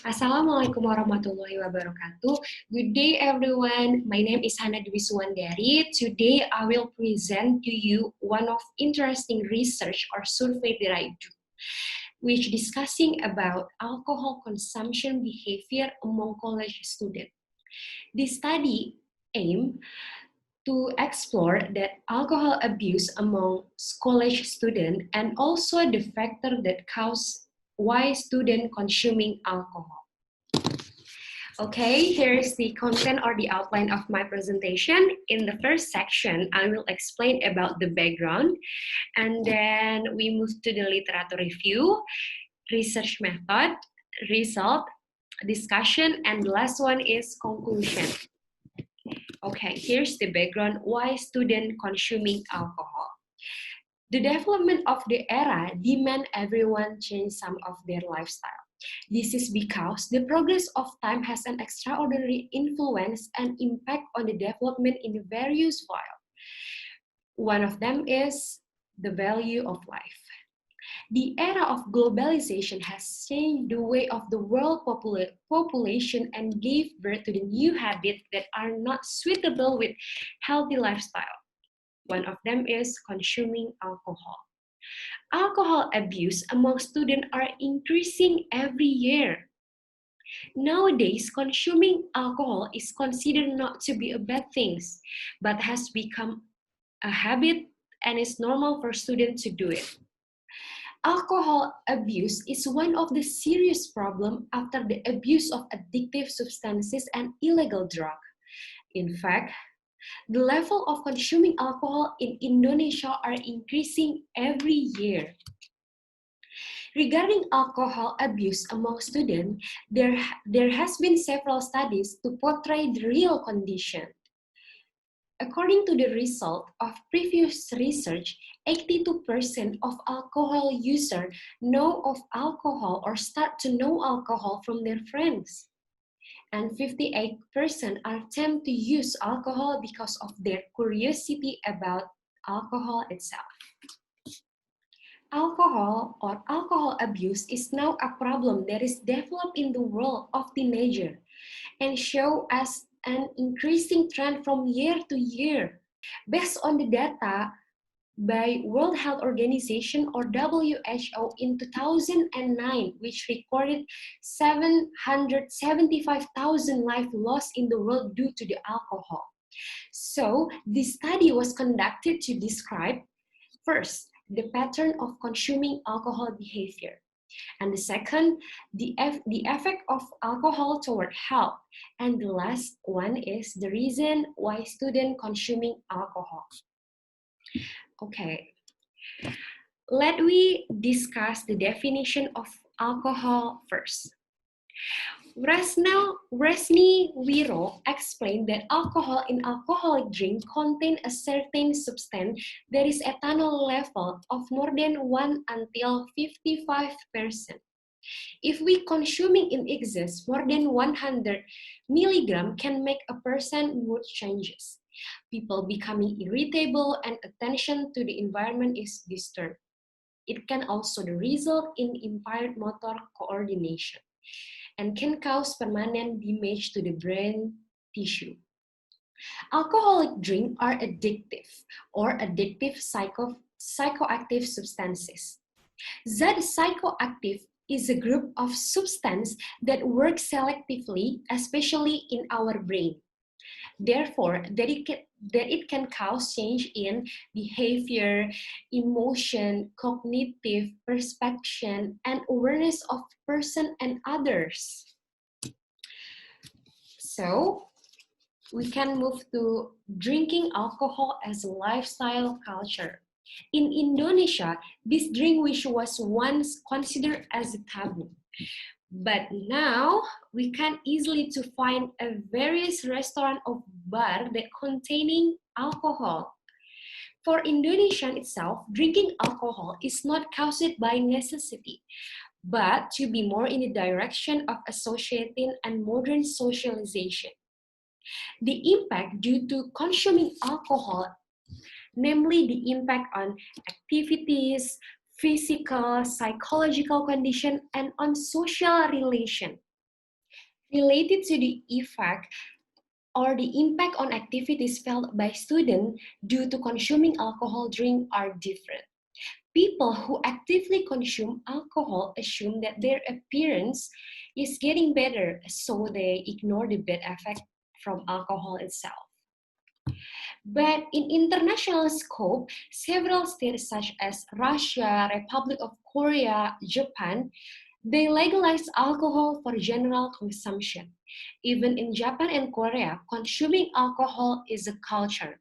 Assalamualaikum warahmatullahi wabarakatuh. Good day, everyone. My name is Hana Dwi Suwandari. Today, I will present to you one of interesting research or survey that I do, which discussing about alcohol consumption behavior among college students. This study aim to explore that alcohol abuse among college students and also the factor that cause why student consuming alcohol. Okay, here's the content or the outline of my presentation. In the first section, I will explain about the background, and then we move to the literature review, research method, result, discussion, and the last one is conclusion. Okay, here's the background why student consuming alcohol. The development of the era demand everyone change some of their lifestyle. This is because the progress of time has an extraordinary influence and impact on the development in the various fields. One of them is the value of life. The era of globalization has changed the way of the world population and gave birth to the new habits that are not suitable with healthy lifestyle. One of them is consuming alcohol. Alcohol abuse among students are increasing every year. Nowadays, consuming alcohol is considered not to be a bad thing, but has become a habit and is normal for students to do it. Alcohol abuse is one of the serious problems after the abuse of addictive substances and illegal drugs. In fact, the level of consuming alcohol in Indonesia are increasing every year. Regarding alcohol abuse among students, there has been several studies to portray the real condition. According to the result of previous research, 82% of alcohol users know of alcohol or start to know alcohol from their friends. And 58% are tempted to use alcohol because of their curiosity about alcohol itself. Alcohol or alcohol abuse is now a problem that is developed in the world of teenagers and show us an increasing trend from year to year. Based on the data by World Health Organization or WHO in 2009, which recorded 775,000 lives lost in the world due to the alcohol. So this study was conducted to describe, first, the pattern of consuming alcohol behavior. And the second, the effect of alcohol toward health. And the last one is the reason why students consuming alcohol. Okay, let we discuss the definition of alcohol first. Resni Wiro explained that alcohol in alcoholic drink contain a certain substance that is ethanol level of more than 1 until 55%. If we consuming in excess more than 100 milligram can make a person mood changes. People becoming irritable and attention to the environment is disturbed. It can also result in impaired motor coordination and can cause permanent damage to the brain tissue. Alcoholic drinks are addictive or addictive psychoactive substances. That psychoactive is a group of substances that work selectively, especially in our brain. Therefore, that it can cause change in behavior, emotion, cognitive, perception, and awareness of person and others. So, we can move to drinking alcohol as a lifestyle culture. In Indonesia, this drink which was once considered as a taboo. But now, we can easily to find a various restaurant or bar that containing alcohol. For Indonesian itself, drinking alcohol is not caused by necessity, but to be more in the direction of associating and modern socialization. The impact due to consuming alcohol, namely the impact on activities, physical, psychological condition, and on social relation. related to the effect or the impact on activities felt by students due to consuming alcohol drink are different. People who actively consume alcohol assume that their appearance is getting better, so they ignore the bad effect from alcohol itself. But in international scope, several states such as Russia, Republic of Korea, Japan, they legalize alcohol for general consumption. Even in Japan and Korea, consuming alcohol is a culture.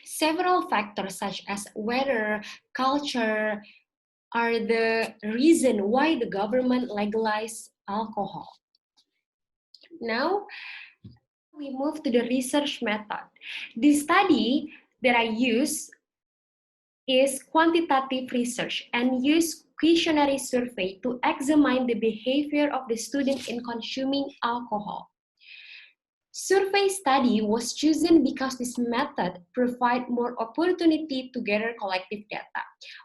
Several factors such as weather, culture, are the reason why the government legalized alcohol. Now, we move to the research method. The study that I use is quantitative research and use questionnaire survey to examine the behavior of the student in consuming alcohol. Survey study was chosen because this method provides more opportunity to gather collective data.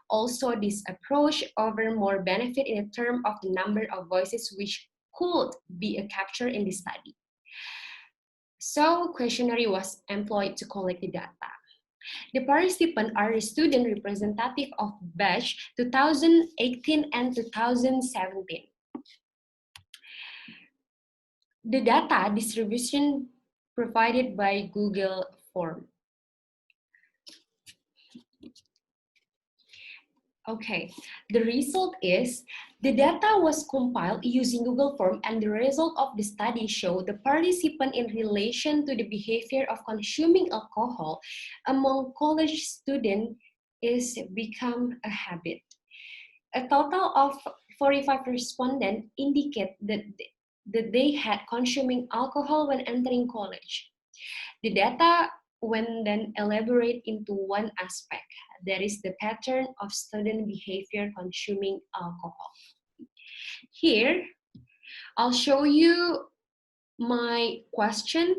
Also, this approach offers more benefit in terms of the number of voices which could be captured in the study. So, questionnaire was employed to collect the data. The participants are the student representative of batch 2018 and 2017. The data distribution provided by Google Form. Okay, the result is the data was compiled using Google Form, and the result of the study showed the participant in relation to the behavior of consuming alcohol among college students is become a habit. A total of 45 respondents indicate that they had consuming alcohol when entering college. The data when then elaborate into one aspect, that is the pattern of student behavior consuming alcohol. Here, I'll show you my question.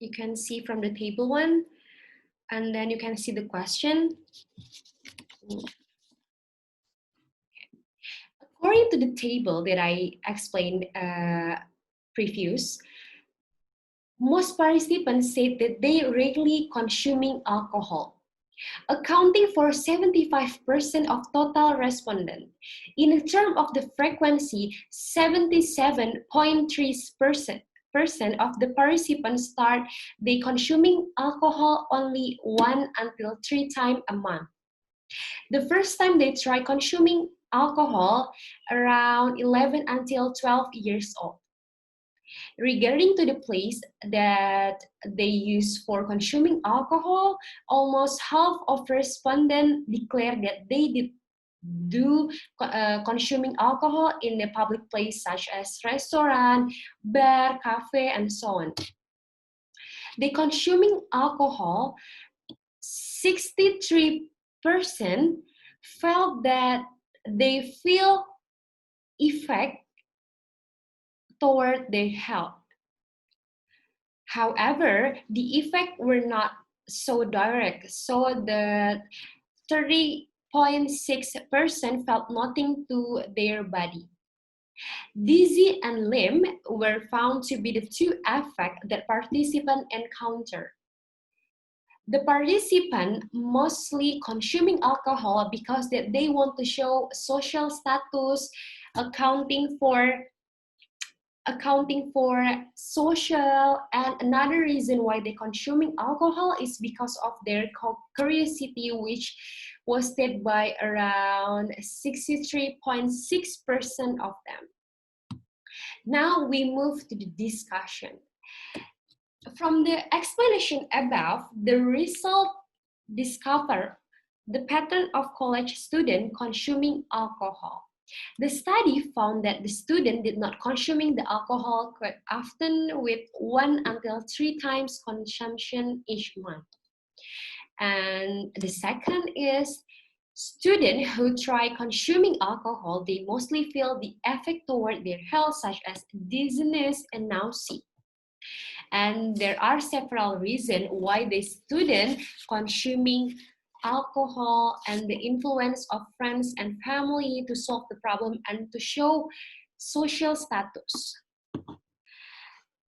You can see from the table one, and then you can see the question. According to the table that I explained previous, most participants said that they regularly consuming alcohol, accounting for 75% of total respondents. In terms of the frequency, 77.3% of the participants start they consuming alcohol only 1 until 3 times a month. The first time they try consuming alcohol around 11 until 12 years old. Regarding to the place that they use for consuming alcohol, almost half of respondents declare that they did do consuming alcohol in a public place such as restaurant, bar, cafe, and so on. They consuming alcohol, 63% felt that they feel effect toward their health. However, the effects were not so direct, so the 30.6% felt nothing to their body. Dizzy and limp were found to be the two effects that participants encountered. The participants mostly consuming alcohol because they want to show social status, accounting for social, and another reason why they're consuming alcohol is because of their curiosity, which was stated by around 63.6% of them. Now we move to the discussion. From the explanation above, the result discover the pattern of college students consuming alcohol. The study found that the student did not consuming the alcohol quite often, with 1 until 3 times consumption each month. And the second is students who try consuming alcohol, they mostly feel the effect toward their health, such as dizziness and nausea. And there are several reasons why the student consuming alcohol, and the influence of friends and family to solve the problem and to show social status.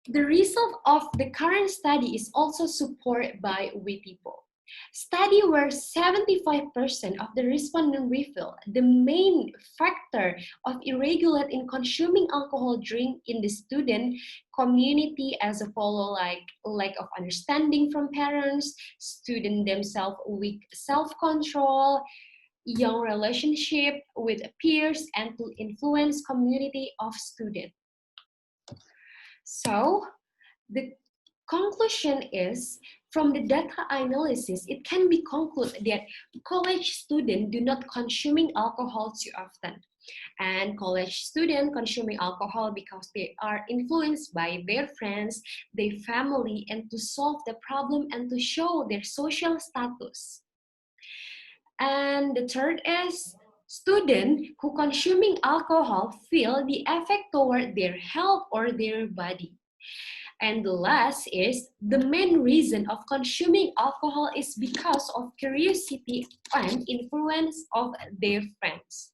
The result of the current study is also supported by we people. Study where 75% of the respondents reveal the main factor of irregular in consuming alcohol drink in the student community as a whole, like lack of understanding from parents, student themselves weak self-control, young relationship with peers, and to influence community of students. So the conclusion is, from the data analysis, it can be concluded that college students do not consuming alcohol too often. And college students consuming alcohol because they are influenced by their friends, their family, and to solve the problem and to show their social status. And the third is, students who consuming alcohol feel the effect toward their health or their body. And the last is, the main reason of consuming alcohol is because of curiosity and influence of their friends.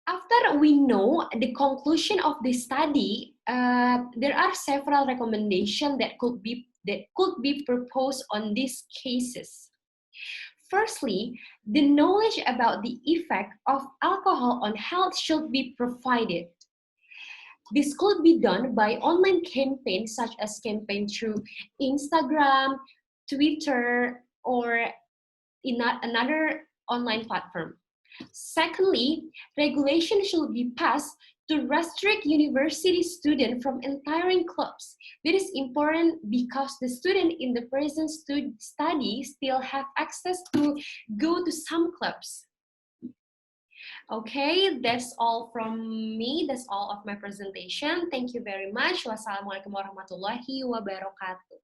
After we know the conclusion of the study, there are several recommendations that could be proposed on these cases. Firstly, the knowledge about the effect of alcohol on health should be provided. This could be done by online campaigns such as campaign through Instagram, Twitter, or in another online platform. Secondly, regulation should be passed to restrict university students from entering clubs. This is important because the students in the present study still have access to go to some clubs. Okay, that's all from me. That's all of my presentation. Thank you very much. Wassalamualaikum warahmatullahi wabarakatuh.